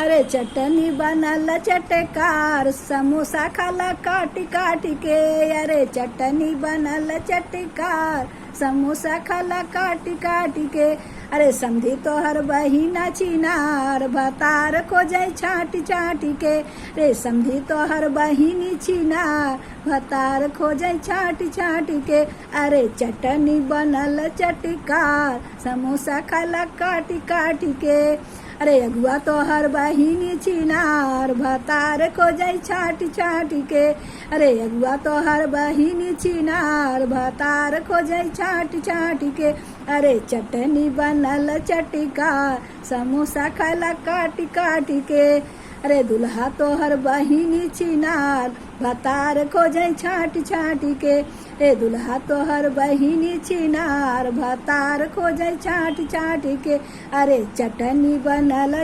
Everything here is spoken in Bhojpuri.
अरे चटनी बनल चटकार, समोसा खाला काटी काटी के। अरे चटनी बनल चटकार, समोसा खाला काटी काटी के। अरे समधी तोहर बहिना छिनार, भतार खोजे छाटी छाटी के। रे समधी तोहर बहिनी छिनार, भतार खोजे छाटी छाटी के। अरे चटनी बनल चटकार, समोसा खाला काटी काटी के। अरे अगुआ तोहर बहिनी छिनार, भतार खोजे छाटी छाटी के। अरे अगुआ तोहर बहिनी छिनार, भतार खोजे छाटी छाटी के। अरे चटनी बनल चटकार, समोसा खाला काटी काटी के। अरे दुल्हा तोहर बहिनी छिनार, भतार खोजे छाटी छाटी के। ए दुल्हा तोहर बहिनी छिनार, भतार खोजे छाटी छाटी के। अरे चटनी बनल